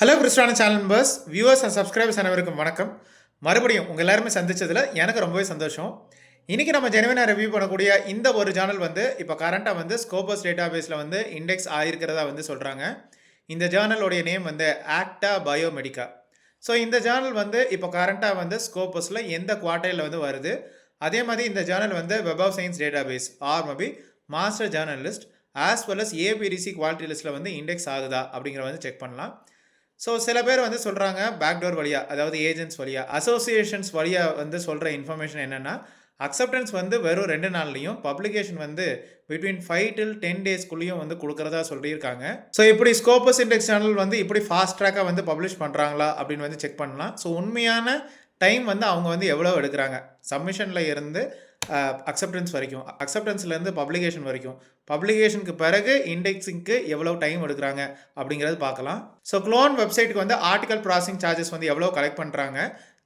Hello கிறிஸ்டான channel members, viewers and subscribers அனைவருக்கும் வணக்கம். மறுபடியும் உங்கள் எல்லாருமே சந்திச்சதில் எனக்கு ரொம்பவே சந்தோஷம். இன்றைக்கி நம்ம ஜெனுவினாக ரிவ்யூ பண்ணக்கூடிய இந்த ஒரு ஜேர்னல் வந்து இப்போ கரண்ட்டாக வந்து ஸ்கோபஸ் டேட்டா பேஸில் வந்து இண்டெக்ஸ் ஆகிருக்கிறதா வந்து சொல்கிறாங்க. இந்த ஜேர்னலோடைய நேம் வந்து ஆக்டா பயோமெடிக்கா. ஸோ இந்த ஜேர்னல் வந்து இப்போ கரண்ட்டாக வந்து ஸ்கோபஸில் எந்த குவார்டைலில் வந்து வருது, அதே மாதிரி இந்த ஜேர்னல் வந்து Web of science database or maybe master journal list as well as ABDC quality லிஸ்ட்டில் வந்து இண்டெக்ஸ் ஆகுதா அப்படிங்கிற வந்து செக் பண்ணலாம். ஸோ சில பேர் வந்து சொல்கிறாங்க பேக்டோர் வழியாக, அதாவது ஏஜென்ட்ஸ் வழியாக, அசோசியேஷன்ஸ் வழியாக வந்து சொல்கிற இன்ஃபர்மேஷன் என்னென்னா அக்செப்டன்ஸ் வந்து வெறும் 2 நாள்லையும் பப்ளிகேஷன் வந்து பிட்வீன் 5 to 10 டேஸ்க்குள்ளேயும் வந்து கொடுக்குறதா சொல்லியிருக்காங்க. ஸோ இப்படி ஸ்கோபஸ் இண்டெக்ஸ் சேனல் வந்து இப்படி ஃபாஸ்ட் ட்ராக்காக வந்து பப்ளிஷ் பண்ணுறாங்களா அப்படின்னு வந்து செக் பண்ணலாம். ஸோ உண்மையான டைம் வந்து அவங்க வந்து எவ்வளோ எடுக்கிறாங்க, சப்மிஷனில் இருந்து அக்செப்டன்ஸ் வரைக்கும், அக்செப்டன்ஸ்லேருந்து பப்ளிகேஷன் வரைக்கும், பப்ளிகேஷனுக்கு பிறகு இண்டெக்ஸிங்க்கு எவ்வளோ டைம் எடுக்கிறாங்க அப்படிங்கிறது பார்க்கலாம். ஸோ க்ளோன் வெப்சைட்டுக்கு வந்து ஆர்டிகல் ப்ராசஸிங் சார்ஜஸ் வந்து எவ்வளோ கலெக்ட் பண்ணுறாங்க,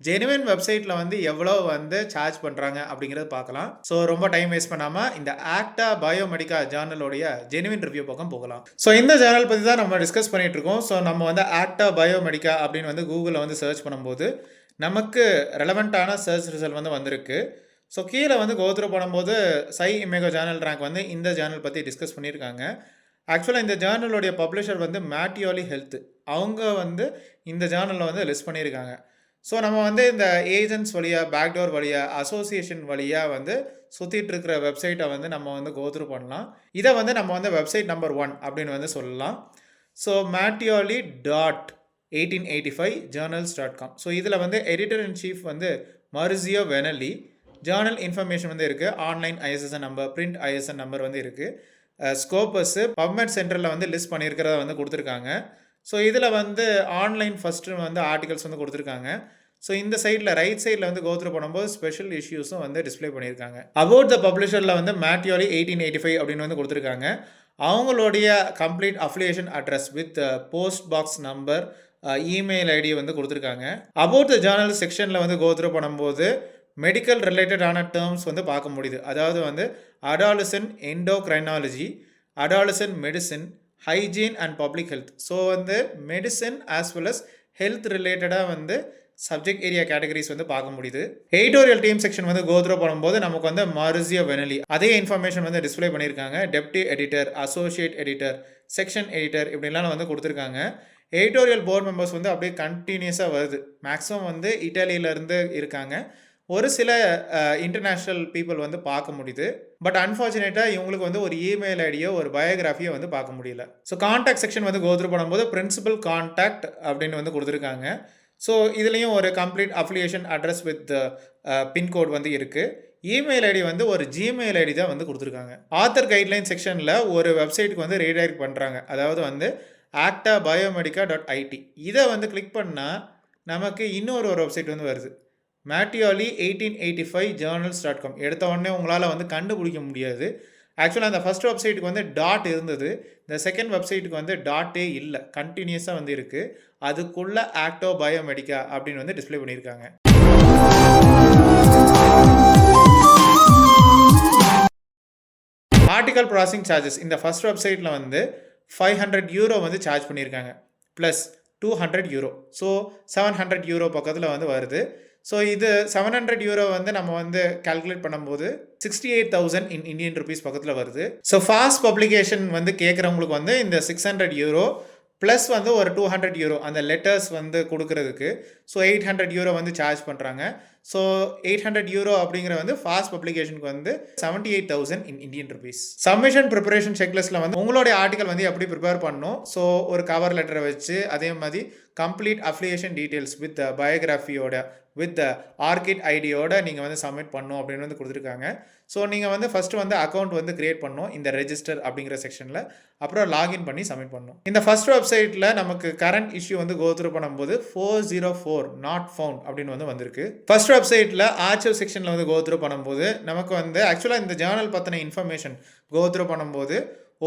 ஜெனுவின் வெப்சைட்டில் வந்து எவ்வளோ வந்து சார்ஜ் பண்ணுறாங்க அப்படிங்கிறது பார்க்கலாம். ஸோ ரொம்ப டைம் வேஸ்ட் பண்ணாமல் இந்த ஆக்டா பயோமெடிக்கா ஜேர்னலோடைய ஜெனுவின் ரிவ்யூ பக்கம் போகலாம். ஸோ இந்த ஜேர்னல் பற்றி தான் நம்ம டிஸ்கஸ் பண்ணிகிட்டு இருக்கோம். ஸோ நம்ம வந்து ஆக்டா பயோமெடிக்கா அப்படின்னு வந்து கூகுளில் வந்து சர்ச் பண்ணும்போது நமக்கு ரெலவெண்ட்டான சர்ச் ரிசல்ட் வந்து வந்திருக்கு. ஸோ கீழே வந்து கோத்ரூ பண்ணும்போது சை இமேகோ ஜேர்னல் ரேங்க் வந்து இந்த ஜேர்னல் பற்றி டிஸ்கஸ் பண்ணியிருக்காங்க. ஆக்சுவலாக இந்த ஜேர்னலுடைய பப்ளிஷர் வந்து மேட்டியோலி ஹெல்த், அவங்க வந்து இந்த ஜேர்னலில் வந்து லிஸ்ட் பண்ணியிருக்காங்க. ஸோ நம்ம வந்து இந்த ஏஜென்ட்ஸ் வழியாக, பேக்டோர் வழியாக, அசோசியேஷன் வழியாக வந்து சுற்றிட்டு இருக்கிற வெப்சைட்டை வந்து நம்ம வந்து கோத்ரூ பண்ணலாம். இதை வந்து நம்ம வந்து வெப்சைட் நம்பர் 1 அப்படின்னு வந்து சொல்லலாம். So மேட்டியோலி .1885journals.com. ஸோ இதில் வந்து எடிட்டர் இன் சீஃப் வந்து மர்சியோ வெனலி. ஜேர்னல் இன்ஃபர்மேஷன் வந்து இருக்குது, online ISN number, print ISN number வந்து இருக்குது. ஸ்கோபஸ்ஸு பப்மெட் சென்டரில் வந்து லிஸ்ட் பண்ணியிருக்கிறத வந்து கொடுத்துருக்காங்க. ஸோ இதில் வந்து ஆன்லைன் ஃபஸ்ட்டு வந்து ஆர்டிகல்ஸ் வந்து கொடுத்துருக்காங்க. ஸோ இந்த சைடில் ரைட் சைடில் வந்து கோத்ரூ பண்ணும்போது ஸ்பெஷல் இஷ்யூஸும் வந்து டிஸ்பிளே பண்ணியிருக்காங்க. அபவுட் த பப்ளிஷரில் வந்து மேட்டியோலி 1885 அப்படின்னு வந்து கொடுத்துருக்காங்க. அவங்களுடைய complete affiliation address with post box number, email ID வந்து கொடுத்துருக்காங்க. அபவுட் த ஜேர்னல் செக்ஷனில் வந்து கோத்ரூ பண்ணும்போது மெடிக்கல் ரிலேட்டடான டேர்ம்ஸ் வந்து பார்க்க முடியுது. அதாவது வந்து adolescent endocrinology, adolescent medicine, hygiene and public health. So வந்து medicine as well as health ரிலேட்டடாக வந்து சப்ஜெக்ட் ஏரியா கேட்டகரிஸ் வந்து பார்க்க முடியுது. எடிட்டோரியல் டீம் செக்ஷன் வந்து கோத்ரூ பண்ணும்போது நமக்கு வந்து மர்சியோ வெனலி அதே இன்ஃபர்மேஷன் வந்து டிஸ்பிளே பண்ணியிருக்காங்க. Deputy editor, associate editor, section editor இப்படிலாம் வந்து கொடுத்துருக்காங்க. எடிட்டோரியல் போர்ட் மெம்பர்ஸ் வந்து அப்படியே கண்டினியூஸாக வருது. மேக்ஸிமம் வந்து இட்டாலியிலேருந்து இருக்காங்க. ஒரு சில இன்டர்நேஷ்னல் பீப்புள் வந்து பார்க்க முடியுது. பட் அன்ஃபார்ச்சுனேட்டாக இவங்களுக்கு வந்து ஒரு இமெயில் ஐடியோ ஒரு பயோகிராஃபியோ வந்து பார்க்க முடியல. ஸோ கான்டாக்ட் செக்ஷன் வந்து கோத்ரூ பண்ணும்போது பிரின்சிபல் கான்டாக்ட் அப்படின்னு வந்து கொடுத்துருக்காங்க. ஸோ இதுலேயும் ஒரு complete affiliation address with pin code வந்து இருக்குது. இமெயில் ஐடி வந்து ஒரு ஜிமெயில் ஐடி தான் வந்து கொடுத்துருக்காங்க. ஆத்தர் கைட்லைன் செக்ஷனில் ஒரு வெப்சைட்டுக்கு வந்து ரீடைரக்ட் பண்ணுறாங்க. அதாவது வந்து ஆக்டா பயோமெடிக்கா .it. இதை வந்து கிளிக் பண்ணால் நமக்கு இன்னொரு வெப்சைட் வந்து வருது, மேட்டியோலி 1885journals.com. எடுத்த உடனே உங்களால் வந்து கண்டுபிடிக்க முடியாது. ஆக்சுவலாக அந்த ஃபஸ்ட் வெப்சைட்டுக்கு வந்து டாட் இருந்தது, இந்த செகண்ட் வெப்சைட்டுக்கு வந்து டாட்டே இல்லை, கண்டினியூஸாக வந்து இருக்குது. அதுக்குள்ளே ஆக்டோ பயோமெடிக்கா அப்படின்னு வந்து டிஸ்பிளே பண்ணியிருக்காங்க. ஆர்டிகல் ப்ராசஸிங் சார்ஜஸ் இந்த ஃபஸ்ட் வெப்சைட்டில் வந்து €500 வந்து சார்ஜ் பண்ணியிருக்காங்க, ப்ளஸ் €200. ஸோ €700 பக்கத்தில் வந்து வருது. ஸோ இது €700 வந்து நம்ம வந்து கால்குலேட் பண்ணும்போது 68,000 இன் இந்தியன் ருபீஸ் பக்கத்தில் வருது. ஸோ ஃபாஸ்ட் பப்ளிகேஷன் வந்து கேட்குறவங்களுக்கு வந்து இந்த €600 ப்ளஸ் வந்து ஒரு €200 அந்த லெட்டர்ஸ் வந்து கொடுக்கறதுக்கு. ஸோ €800 வந்து சார்ஜ் பண்ணுறாங்க. ஸோ €800 அப்படிங்கிற வந்து ஃபாஸ்ட் பப்ளிகேஷனுக்கு வந்து 78,000 in Indian rupees. Submission preparation செக்லிஸ்ட்டில் வந்து உங்களுடைய ஆர்டிகல் வந்து எப்படி ப்ரிப்பேர் பண்ணணும், ஸோ ஒரு கவர் லெட்டரை வச்சு அதே மாதிரி கம்ப்ளீட் அஃபிலியேஷன் டீட்டெயில்ஸ் வித் பயோகிராஃபியோட வித் ஆர்கிட் ஐடியோட நீங்கள் வந்து சப்மிட் பண்ணணும் அப்படின்னு வந்து கொடுத்துருக்காங்க. ஸோ நீங்கள் வந்து ஃபஸ்ட்டு வந்து அக்கௌண்ட் வந்து கிரியேட் பண்ணணும் இந்த ரெஜிஸ்டர் அப்படிங்கிற செக்ஷனில், அப்புறம் லாகின் பண்ணி சப்மிட் பண்ணணும். இந்த ஃபஸ்ட் வெப்சைட்டில் நமக்கு கரண்ட் இஷ்யூ வந்து கோத்ரூ பண்ணும்போது 404 நாட் ஃபவுண்ட் அப்படின்னு வந்து வந்திருக்கு. ஃபஸ்ட் வெப்சைட்டில் ஆர்ச்சிவ் செக்ஷனில் வந்து கோத்ரூ பண்ணும்போது நமக்கு வந்து ஆக்சுவலாக இந்த ஜேர்னல் பற்றின இன்ஃபர்மேஷன் கோத்ரூ பண்ணும்போது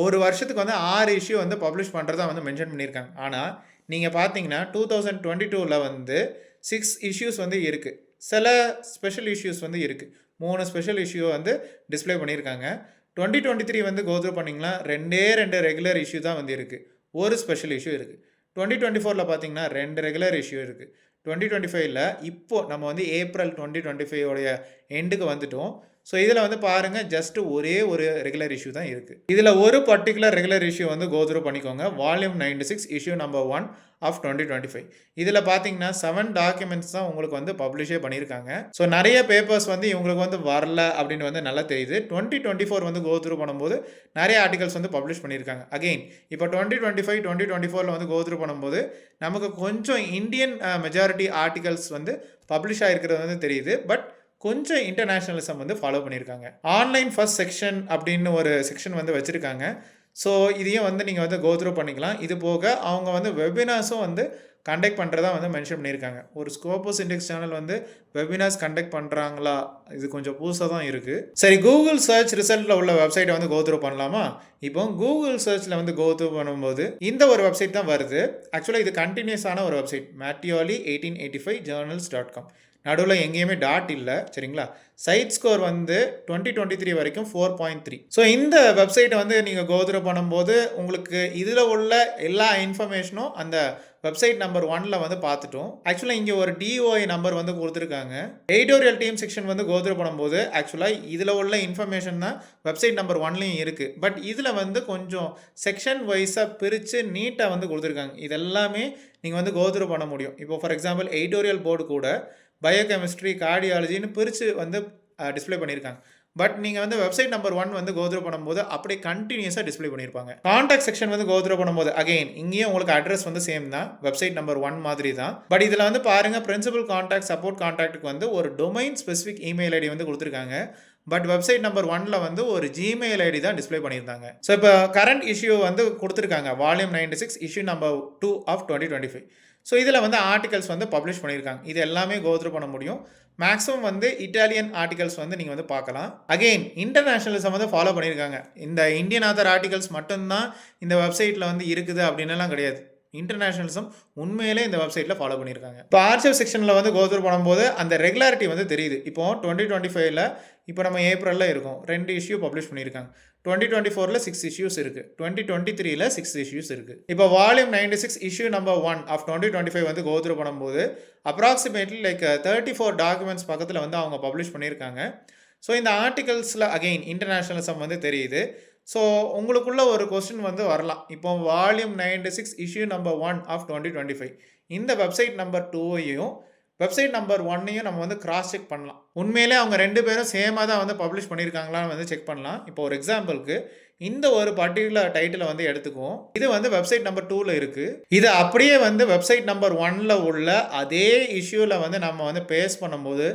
ஒரு வருஷத்துக்கு வந்து 6 இஷ்யூ வந்து பப்ளிஷ் பண்ணுறதா வந்து மென்ஷன் பண்ணியிருக்காங்க. ஆனால் நீங்கள் பார்த்தீங்கன்னா 2022 வந்து 6 இஷ்யூஸ் வந்து இருக்குது. சில ஸ்பெஷல் இஷ்யூஸ் வந்து இருக்குது. 3 ஸ்பெஷல் இஷ்யூ வந்து டிஸ்பிளே பண்ணியிருக்காங்க. 2023 வந்து கோத்ரூ பண்ணிங்கன்னா 2 ரெகுலர் இஷ்யூ தான் வந்து இருக்குது, ஒரு ஸ்பெஷல் இஷ்யூ இருக்குது. 2024ல பார்த்தீங்கன்னா 2 ரெகுலர் இஷ்யூ இருக்குது. 2025ல இப்போ நம்ம வந்து ஏப்ரல் 2025 உடைய எண்டுக்கு வந்துட்டோம். ஸோ இதில் வந்து பாருங்கள், ஜஸ்ட் ஒரே ஒரு ரெகுலர் இஷ்யூ தான் இருக்குது. இதில் ஒரு பர்டிகுலர் ரெகுலர் இஷ்யூ வந்து கோ த்ரூ பண்ணிக்கோங்க. Volume 96 issue number 1 of 2025. இதில் பார்த்தீங்கன்னா 7 டாக்குமெண்ட்ஸ் தான் உங்களுக்கு வந்து பப்ளிஷே பண்ணியிருக்காங்க. ஸோ நிறைய பேப்பர்ஸ் வந்து இவங்களுக்கு வந்து வரல அப்படின்னு வந்து நல்லா தெரியுது. 2024 வந்து கோ த்ரூ பண்ணும்போது நிறைய ஆர்டிகல்ஸ் வந்து பப்ளிஷ் பண்ணியிருக்காங்க. அகெயின் இப்போ 2025 2024ல் வந்து கோ த்ரூ பண்ணும்போது நமக்கு கொஞ்சம் இந்தியன் மெஜாரிட்டி ஆர்டிகல்ஸ் வந்து பப்ளிஷ் ஆகிருக்கிறது வந்து தெரியுது. பட் கொஞ்சம் இன்டர்நேஷ்னலிசம் வந்து ஃபாலோ பண்ணியிருக்காங்க. ஆன்லைன் ஃபர்ஸ்ட் செக்ஷன் அப்படின்னு ஒரு செக்ஷன் வந்து வச்சுருக்காங்க. ஸோ இதையும் வந்து நீங்கள் வந்து கோ த்ரூ பண்ணிக்கலாம். இது போக அவங்க வந்து வெபினார்ஸும் வந்து கண்டக்ட் பண்ணுறதா வந்து மென்ஷன் பண்ணியிருக்காங்க. ஒரு ஸ்கோபஸ் இண்டெக்ஸ் சேனல் வந்து வெபினார்ஸ் கண்டக்ட் பண்ணுறாங்களா, இது கொஞ்சம் புதுசாக தான் இருக்குது. சரி, கூகுள் சர்ச் ரிசல்ட்டில் உள்ள வெப்சைட்டை வந்து கோ த்ரூ பண்ணலாமா? இப்போ கூகுள் சர்ச்சில் வந்து கோ த்ரூ பண்ணும்போது இந்த ஒரு வெப்சைட் தான் வருது. ஆக்சுவலாக இது கண்டினியூஸான ஒரு வெப்சைட், மேட்டியாலி 1885 journals.com. நடுவில் எங்கேயுமே டாட் இல்லை, சரிங்களா? சைட் ஸ்கோர் வந்து 2023 வரைக்கும் 4.3. ஸோ இந்த வெப்சைட்டை வந்து நீங்கள் கோ த்ரூ பண்ணும்போது உங்களுக்கு இதில் உள்ள எல்லா இன்ஃபர்மேஷனும் அந்த வெப்சைட் நம்பர் 1ல் வந்து பார்த்துட்டோம். ஆக்சுவலாக இங்கே ஒரு டிஓஐ நம்பர் வந்து கொடுத்துருக்காங்க. எடிட்டோரியல் டீம் செக்ஷன் வந்து கோ த்ரூ பண்ணும்போது ஆக்சுவலாக இதில் உள்ள இன்ஃபர்மேஷன் தான் வெப்சைட் நம்பர் 1லையும் இருக்குது. பட் இதில் வந்து கொஞ்சம் செக்ஷன் வைஸாக பிரித்து நீட்டாக வந்து கொடுத்துருக்காங்க. இதெல்லாமே நீங்கள் வந்து கோ த்ரூ பண்ண முடியும். இப்போ ஃபார் எக்ஸாம்பிள் எடிட்டோரியல் போர்டு கூட பயோகெமிஸ்ட்ரி, கார்டியாலஜின்னு பிரித்து வந்து டிஸ்பிளே பண்ணியிருக்காங்க. பட் நீங்கள் வந்து வெப்சைட் நம்பர் 1 வந்து கோ த்ரூ பண்ணும்போது அப்படியே கண்டினியூஸாக டிஸ்பிளே பண்ணியிருப்பாங்க. கான்டாக்ட் செக்ஷன் வந்து கோ த்ரூ பண்ணும்போது அகைன் இங்கேயும் உங்களுக்கு அட்ரஸ் வந்து சேம் தான், வெப்சைட் நம்பர் 1 மாதிரி தான். பட் இதில் வந்து பாருங்கள், பிரின்சிபல் கான்டாக்ட், சப்போர்ட் கான்டாக்ட்டுக்கு வந்து ஒரு டொமைன் ஸ்பெசிஃபிக் இமெயில் ஐடி வந்து கொடுத்துருக்காங்க. பட் வெப்சைட் நம்பர் 1ல் வந்து ஒரு ஜிமெயில் ஐடி தான் டிஸ்பிளே பண்ணியிருந்தாங்க. ஸோ இப்போ கரண்ட் இஷ்யூ வந்து கொடுத்துருக்காங்க, volume 96 issue number 2 of 2025. So இதில் வந்து ஆர்டிகல்ஸ் வந்து பப்ளிஷ் பண்ணியிருக்காங்க. இது எல்லாமே கோ த்ரூ பண்ண முடியும். மேக்ஸிமம் வந்து இட்டாலியன் ஆர்டிகல்ஸ் வந்து நீங்கள் வந்து பார்க்கலாம். அகெயின் இன்டர்நேஷ்னலிசம் வந்து ஃபாலோ பண்ணியிருக்காங்க. இந்த இந்தியன் ஆத்தர் ஆர்டிகல்ஸ் மட்டும்தான் இந்த வெப்சைட்டில் வந்து இருக்குது அப்படின்னுலாம் கிடையாது. இன்டர்நேஷ்னலிசம் உண்மையிலே இந்த வெப்சைட்டில் ஃபாலோ பண்ணியிருக்காங்க. இப்போ ஆர்ச்சிவ் செக்ஷனில் வந்து கோ த்ரூ பண்ணும்போது அந்த ரெகுலாரிட்டி வந்து தெரியுது. இப்போ 2025ல் இப்போ நம்ம ஏப்ரலில் இருக்கோம், 2 இஷ்யூ பப்ளிஷ் பண்ணியிருக்காங்க. 2024ல் 6 இஷ்யூஸ் இருக்குது. 2023ல் 6 இஷ்யூஸ் இருக்குது. இப்போ வால்யூம் 96 இஷ்யூ நம்பர் 1 ஆஃப் 2025 வந்து கோ த்ரூ பண்ணும்போது அப்ராக்சிமேட்லி லைக் 34 டாக்குமெண்ட்ஸ் பக்கத்தில் வந்து அவங்க பப்ளிஷ் பண்ணியிருக்காங்க. ஸோ இந்த ஆர்டிகல்ஸில் அகெயின் இன்டர்நேஷ்னலிசம் வந்து தெரியுது. ஸோ உங்களுக்குள்ள ஒரு கொஸ்டின் வந்து வரலாம். இப்போ வால்யூம் 96 இஷ்யூ நம்பர் 1 ஆஃப் 2025 இந்த வெப்சைட் நம்பர் 2ஐயும் வெப்சைட் நம்பர் 1ஐயும் நம்ம வந்து கிராஸ் செக் பண்ணலாம். உண்மையிலே அவங்க 2 பேரும் சேமாக தான் வந்து பப்ளிஷ் பண்ணியிருக்காங்களான்னு வந்து செக் பண்ணலாம். இப்போ ஒரு எக்ஸாம்பிளுக்கு இந்த ஒரு பர்டிகுலர் டைட்டிலை வந்து எடுத்துக்குவோம். இது வந்து வெப்சைட் நம்பர் 2ல் இருக்குது. இது அப்படியே வந்து வெப்சைட் நம்பர் 1ல் உள்ள அதே இஷ்யூவில் வந்து நம்ம வந்து பேஸ் பண்ணும்போது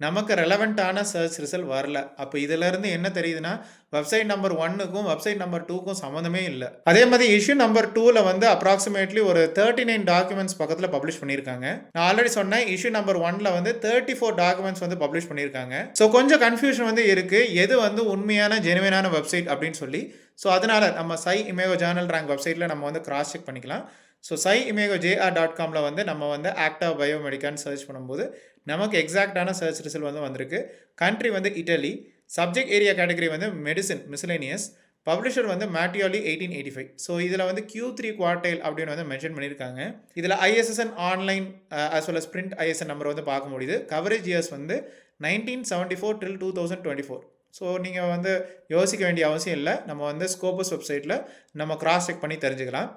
நமக்கு ரெலவெண்ட்டான சர்ச் ரிசல்ட் வரல. அப்போ இதிலேருந்து என்ன தெரியுதுன்னா, வெப்சைட் நம்பர் 1க்கும் வெப்சைட் நம்பர் 2க்கும் சம்மந்தமே இல்லை. அதே மாதிரி இஷ்யூ நம்பர் 2ல் வந்து அப்ராக்சிமேட்லி ஒரு 39 டாக்குமெண்ட்ஸ் பக்கத்தில் பப்ளிஷ் பண்ணியிருக்காங்க. நான் ஆல்ரெடி சொன்னேன், இஷ்யூ நம்பர் 1ல் வந்து 34 டாக்குமெண்ட்ஸ் வந்து பப்ளிஷ் பண்ணியிருக்காங்க. ஸோ கொஞ்சம் கன்ஃபியூஷன் வந்து இருக்குது, எது வந்து உண்மையான ஜெனுவினான வெப்சைட் அப்படின்னு சொல்லி. ஸோ அதனால் நம்ம சை இமேகோ ஜேர்னல் ரேங்க் வெப்சைட்டில் நம்ம வந்து கிராஸ் செக் பண்ணிக்கலாம். ஸோ சை இமேகோ jr.comல வந்து நம்ம வந்து ஆக்டா பயோமெடிக்கான்னு சர்ச் பண்ணும்போது நமக்கு எக்ஸாக்டான சர்ச் ரிசல்ட் வந்து வந்திருக்கு. கண்ட்ரி வந்து இட்டலி, சப்ஜெக்ட் ஏரியா கேட்டகரி வந்து மெடிசின் மிஸ்லேனியஸ், பப்ளிஷர் வந்து மேட்டியாலி 1885. ஸோ இதில் வந்து Q3 குவார்டைல் அப்படின்னு வந்து மென்ஷன் பண்ணியிருக்காங்க. இதில் ISSN online as well as print ISSN number வந்து பார்க்க முடியுது. கவரேஜ் இயர்ஸ் வந்து 1974 till 2024. ஸோ நீங்கள் வந்து யோசிக்க வேண்டிய அவசியம் இல்லை, நம்ம வந்து ஸ்கோபஸ் வெப்சைட்டில் நம்ம கிராஸ் செக் பண்ணி தெரிஞ்சுக்கலாம்.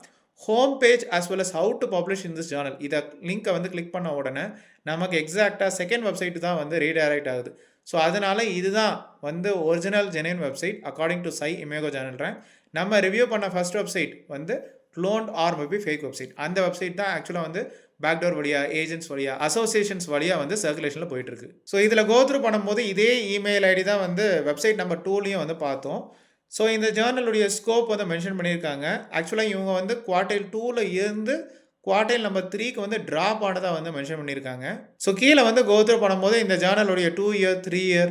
Home page as well as how to publish in this journal, இதை லிங்க்கை வந்து கிளிக் பண்ண உடனே நமக்கு எக்ஸாக்டாக செகண்ட் வெப்சைட்டு தான் வந்து ரீடைரக்ட் ஆகுது. ஸோ அதனால் இதுதான் வந்து original genuine website according to SCImago journal rank. நம்ம ரிவ்யூ பண்ண ஃபர்ஸ்ட் வெப்சைட் வந்து cloned or maybe fake website. அந்த வெப்சைட் தான் ஆக்சுவலாக வந்து பேக்டோர் வழியாக, ஏஜென்ட்ஸ் வழியாக, அசோசியேஷன்ஸ் வழியாக வந்து சர்க்குலேஷனில் போயிட்டுருக்கு. ஸோ இதில் கோத்ரூ பண்ணும்போது இதே இமெயில் ஐடி தான் வந்து வெப்சைட் நம்பர் 2லையும் வந்து பார்த்தோம். ஸோ இந்த ஜேர்னலுடைய ஸ்கோப் வந்து மென்ஷன் பண்ணியிருக்காங்க. ஆக்சுவலாக இவங்க வந்து குவார்டைல் 2ல் இருந்து குவார்டைல் நம்பர் 3க்கு வந்து ட்ராப் ஆனதாக வந்து மென்ஷன் பண்ணியிருக்காங்க. ஸோ கீழே வந்து கோத்ரூ பண்ணும்போது இந்த ஜேர்னலுடைய 2 year 3 year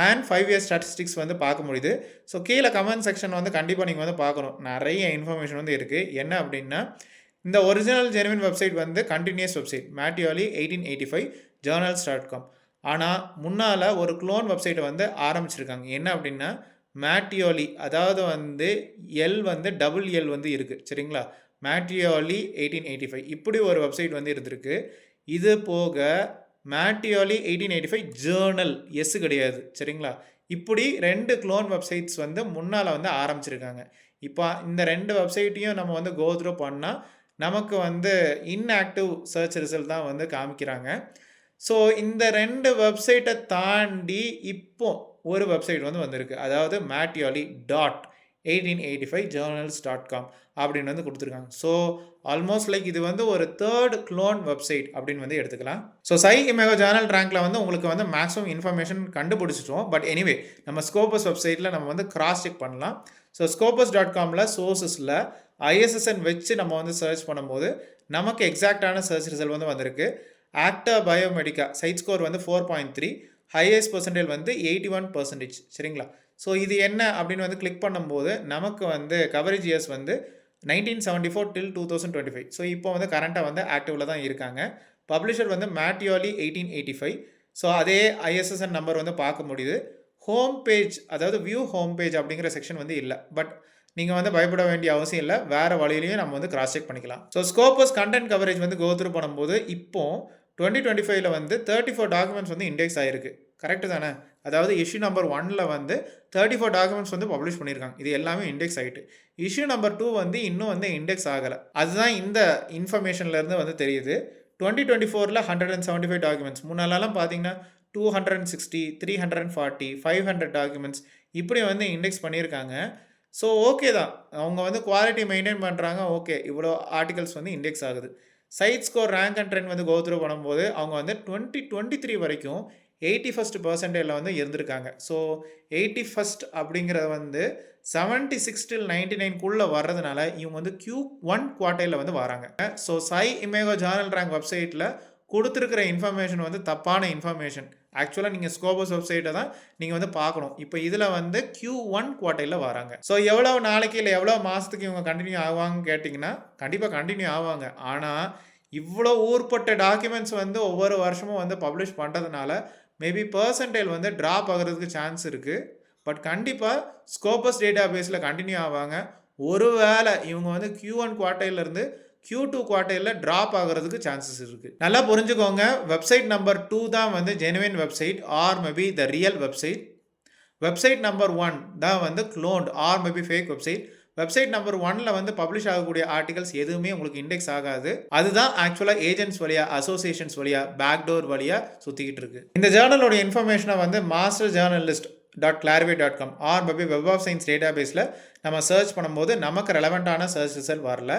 and 5 year statistics வந்து பார்க்க முடியுது. ஸோ கீழே கமெண்ட் செக்ஷன் வந்து கண்டிப்பாக நீங்கள் வந்து பார்க்கணும், நிறைய இன்ஃபர்மேஷன் வந்து இருக்குது. என்ன அப்படின்னா, இந்த ஒரிஜினல் ஜெனுவின் வெப்சைட் வந்து கண்டினியூஸ் வெப்சைட் மேட்டியாலி 1885 journals.com. ஆனால் முன்னால் ஒரு க்ளோன் வெப்சைட்டை வந்து ஆரம்பிச்சிருக்காங்க. என்ன அப்படின்னா மேட்டியோலி, அதாவது வந்து எல் வந்து டபுள் எல் வந்து இருக்குது, சரிங்களா? மேட்டியாலி 1885 இப்படி ஒரு வெப்சைட் வந்து இருந்திருக்கு. இது போக மேட்டியாலி 1885 ஜேர்னல் எஸ் கிடையாது சரிங்களா. இப்படி 2 க்ளோன் வெப்சைட்ஸ் வந்து முன்னால் வந்து ஆரம்பிச்சிருக்காங்க. இப்போ இந்த 2 வெப்சைட்டையும் நம்ம வந்து கோ த்ரூ பண்ணால் நமக்கு வந்து இன்ஆக்டிவ் சர்ச் ரிசல்ட் தான் வந்து காமிக்கிறாங்க. ஸோ இந்த 2 வெப்சைட்டை தாண்டி இப்போ ஒரு வெப்சைட் வந்து வந்திருக்கு. அதாவது மேட்டியாலி .1885journals.com அப்படின்னு வந்து கொடுத்துருக்காங்க. ஸோ ஆல்மோஸ்ட் லைக் இது வந்து ஒரு 3rd க்ளோன் வெப்சைட் அப்படின்னு வந்து எடுத்துக்கலாம். ஸோ இமேகோ ஜேர்னல் ரேங்க்ல வந்து உங்களுக்கு வந்து மேக்ஸிமம் இன்ஃபர்மேஷன் கண்டுபிடிச்சிட்டோம். பட் எனிவே நம்ம ஸ்கோபஸ் வெப்சைட்டில் நம்ம வந்து கிராஸ் செக் பண்ணலாம். ஸோ scopus.comல சோர்ஸஸில் ISSN வச்சு நம்ம வந்து சர்ச் பண்ணும்போது நமக்கு எக்ஸாக்டான சர்ச் ரிசல்ட் வந்து வந்திருக்கு. ஆக்டா பயோமெடிக்கா சைட் ஸ்கோர் வந்து 4.3, ஹையஸ்ட் பர்சன்டேஜ் வந்து 81% சரிங்களா. ஸோ இது என்ன அப்படின்னு வந்து கிளிக் பண்ணும்போது நமக்கு வந்து கவரேஜ் இயர்ஸ் வந்து 1974 till 2025. ஸோ இப்போ வந்து கரண்ட்டாக வந்து ஆக்டிவில் தான் இருக்காங்க. பப்ளிஷர் வந்து மேட்டியாலி 1885. ஸோ அதே ISSN நம்பர் வந்து பார்க்க முடியுது. ஹோம் பேஜ் அதாவது வியூ ஹோம் பேஜ் அப்படிங்கிற செக்ஷன் வந்து இல்லை. பட் நீங்கள் வந்து பயப்பட வேண்டிய அவசியம் இல்லை. வேறு வழியிலையும் நம்ம வந்து கிராஸ் செக் பண்ணிக்கலாம். ஸோ ஸ்கோபஸ் கண்டென்ட் கவரேஜ் வந்து கோ த்ரூ பண்ணும்போது இப்போ 2025 வந்து 34 டாக்குமெண்ட்ஸ் வந்து இண்டெக்ஸ் ஆகிருக்கு. கரெக்டு தானே. அதாவது இஷ்யூ நம்பர் 1ல் வந்து 34 டாக்குமெண்ட்ஸ் வந்து பப்ளிஷ் பண்ணியிருக்காங்க. இது எல்லாமே இண்டெக்ஸ் ஆகிட்டு. இஷ்யூ நம்பர் 2 வந்து இன்னும் வந்து இண்டெக்ஸ் ஆகலை. அதுதான் இந்த இன்ஃபர்மேஷன்லேருந்து வந்து தெரியுது. 2024ல் 175 டாக்குமெண்ட்ஸ், முன்னாலெல்லாம் பார்த்தீங்கன்னா 260, 340, 500 டாக்குமெண்ட்ஸ் இப்படி வந்து இண்டெக்ஸ் பண்ணியிருக்காங்க. ஸோ ஓகே தான், அவங்க வந்து குவாலிட்டி மெயின்டைன் பண்ணுறாங்க. ஓகே, இவ்வளோ ஆர்டிகல்ஸ் வந்து இண்டெக்ஸ் ஆகுது. Cite score rank and trend வந்து கோ த்ரூ பண்ணும்போது அவங்க வந்து 2023 வரைக்கும் 81st பர்சன்டேஜில் வந்து இருந்திருக்காங்க. ஸோ 81st அப்படிங்கிறது வந்து 76 till 99க்குள்ளே வர்றதுனால இவங்க வந்து Q1 குவார்டைலில் வந்து வராங்க. ஸோ இமேகோ ஜேர்னல் ரேங்க் வெப்சைட்டில் கொடுத்துருக்கிற இன்ஃபர்மேஷன் வந்து தப்பான இன்ஃபர்மேஷன். ஆக்சுவலாக நீங்கள் ஸ்கோபஸ் வெப்சைட்டை தான் நீங்கள் வந்து பார்க்கணும். இப்போ இதில் வந்து Q1 குவார்டைலில் வராங்க. ஸோ எவ்வளோ நாளைக்கு இல்லை எவ்வளோ மாதத்துக்கு இவங்க கண்டினியூ ஆவாங்கன்னு கேட்டிங்கன்னா கண்டிப்பாக கண்டினியூ ஆவாங்க. ஆனால் இவ்வளோ ஊர்பட்ட டாக்குமெண்ட்ஸ் வந்து ஒவ்வொரு வருஷமும் வந்து பப்ளிஷ் பண்ணுறதுனால மேபி பர்சன்டேஜ் வந்து ட்ராப் ஆகிறதுக்கு சான்ஸ் இருக்குது. பட் கண்டிப்பாக ஸ்கோபஸ் டேட்டா பேஸில் கண்டினியூ ஆவாங்க. ஒருவேளை இவங்க வந்து Q1 குவார்டைலேருந்து Q2 குவார்டைலில் ட்ராப் ஆகிறதுக்கு சான்சஸ் இருக்குது. நல்லா புரிஞ்சுக்கோங்க, வெப்சைட் நம்பர் 2 தான் வந்து genuine website or maybe the real website. Website number 1 தான் வந்து cloned or maybe fake website. Website number 1ல் வந்து பப்ளிஷ் ஆகக்கூடிய ஆர்டிகல்ஸ் எதுவுமே உங்களுக்கு இண்டெக்ஸ் ஆகாது. அதுதான் ஆக்சுவலாக ஏஜென்ட்ஸ் வழியாக, அசோசியேஷன்ஸ் வழியாக, பேக்டோர் வழியாக சுற்றிக்கிட்டு இருக்கு. இந்த ஜேர்னலோட இன்ஃபர்மேஷனை வந்து masterjournalist.clarivate.com or maybe web of science data பேஸில் நம்ம சர்ச் பண்ணும்போது நமக்கு ரெலவெண்ட்டான சர்ச் ரிசல்ட் வரல.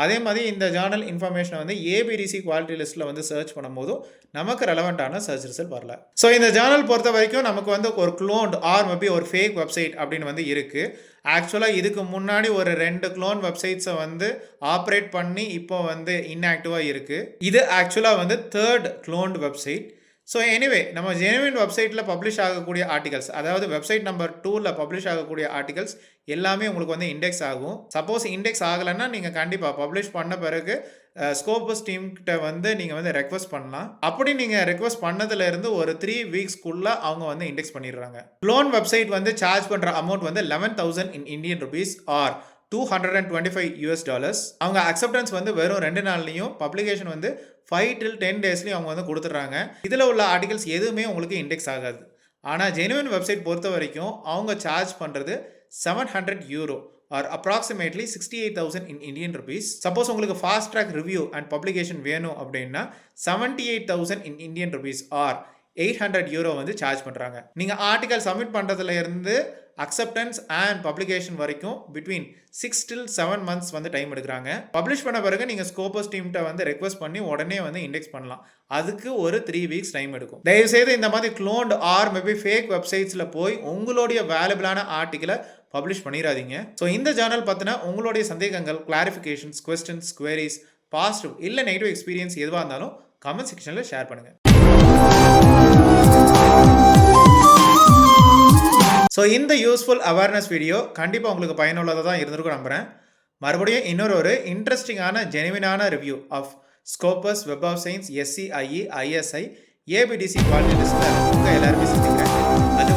அதே மாதிரி இந்த ஜேர்னல் இன்ஃபர்மேஷனை வந்து ABDC குவாலிட்டி லிஸ்ட்டில் வந்து சர்ச் பண்ணும்போதும் நமக்கு ரெலவெண்ட்டான சர்ச் ரிசல்ட் வரல. ஸோ இந்த ஜேர்னல் பொறுத்த வரைக்கும் நமக்கு வந்து ஒரு க்ளோன்ட் ஆர் மேபி ஒரு ஃபேக் வெப்சைட் அப்படின்னு வந்து இருக்குது. ஆக்சுவலாக இதுக்கு முன்னாடி ஒரு 2 க்ளோன் வெப்சைட்ஸை வந்து ஆப்ரேட் பண்ணி இப்போ வந்து இன்ஆக்டிவாக இருக்குது. இது ஆக்சுவலாக வந்து 3rd cloned website. So anyway நம்ம ஜெனுவின் வெப்சைட்டில் பப்ளிஷ் ஆகக்கூடிய ஆர்டிகல்ஸ், அதாவது வெப்சைட் நம்பர் 2ல் பப்ளிஷ் ஆகக்கூடிய ஆர்டிகல்ஸ் எல்லாமே உங்களுக்கு வந்து இண்டெக்ஸ் ஆகும். சப்போஸ் இண்டெக்ஸ் ஆகலைன்னா நீங்கள் கண்டிப்பாக பப்ளிஷ் பண்ண பிறகு ஸ்கோபஸ் டீம்கிட்ட வந்து நீங்கள் வந்து ரெக்வஸ்ட் பண்ணலாம். அப்படி நீங்கள் ரெக்வஸ்ட் பண்ணதுலேருந்து ஒரு 3 வீக்ஸ்க்குள்ளே அவங்க வந்து இண்டெக்ஸ் பண்ணிடுறாங்க. க்ளோன் வெப்சைட் வந்து சார்ஜ் பண்ணுற அமௌண்ட் வந்து 11,000 in Indian rupees ஆர் $225. அவங்க அக்செப்டன்ஸ் வந்து வெறும் 2 நாள்லையும், பப்ளிகேஷன் வந்து 5 till 10 டேஸ்லையும் அவங்க வந்து கொடுத்துட்றாங்க. இதில் உள்ள ஆர்டிகல்ஸ் எதுவுமே உங்களுக்கு இண்டெக்ஸ் ஆகாது. ஆனால் ஜெனுவின் வெப்சைட் பொறுத்த வரைக்கும் அவங்க சார்ஜ் பண்ணுறது €700 or approximately 68,000 in Indian rupees. Suppose உங்களுக்கு fast track review and publication வேணும் அப்படின்னா 78,000 in Indian rupees ஆர் €800 வந்து சார்ஜ் பண்ணுறாங்க. நீங்கள் ஆர்டிகல் சப்மிட் பண்ணுறதுல இருந்து அக்செப்டன்ஸ் அண்ட் பப்ளிகேஷன் வரைக்கும் பிட்வீன் 6 till 7 months வந்து டைம் எடுக்கிறாங்க. பப்ளிஷ் பண்ண பிறகு நீங்கள் ஸ்கோபஸ் டீம்கிட்ட வந்து ரெக்வஸ்ட் பண்ணி உடனே வந்து இண்டெக்ஸ் பண்ணலாம். அதுக்கு ஒரு 3 வீக்ஸ் டைம் எடுக்கும். தயவுசெய்து இந்த மாதிரி க்ளோன்ட் ஆர் மேபி ஃபேக் வெப்சைட்ஸில் போய் உங்களுடைய வேல்யூபிளான ஆர்டிகலை பப்ளிஷ் பண்ணிடாதீங்க. ஸோ இந்த ஜேர்னல் பார்த்தினா உங்களுடைய சந்தேகங்கள், கிளாரிஃபிகேஷன்ஸ், கொஸ்டின்ஸ், குவரிஸ், பாசிட்டிவ் இல்லை நெகட்டிவ் எக்ஸ்பீரியன்ஸ் எதுவாக இருந்தாலும் கமெண்ட் செக்ஷனில் ஷேர் பண்ணுங்கள். ஸோ இந்த யூஸ்ஃபுல் அவேர்னஸ் வீடியோ கண்டிப்பாக உங்களுக்கு பயனுள்ளதாக தான் இருந்திருக்கும் நம்புகிறேன். மறுபடியும் இன்னொரு ஜெனுவினான ஜெனுவினான review of Scopus, Web of Science, SCIE, ISI, ABDC quality லிஸ்ட்டில் உங்கள் எல்லாருமே சந்திக்கிறேன். அது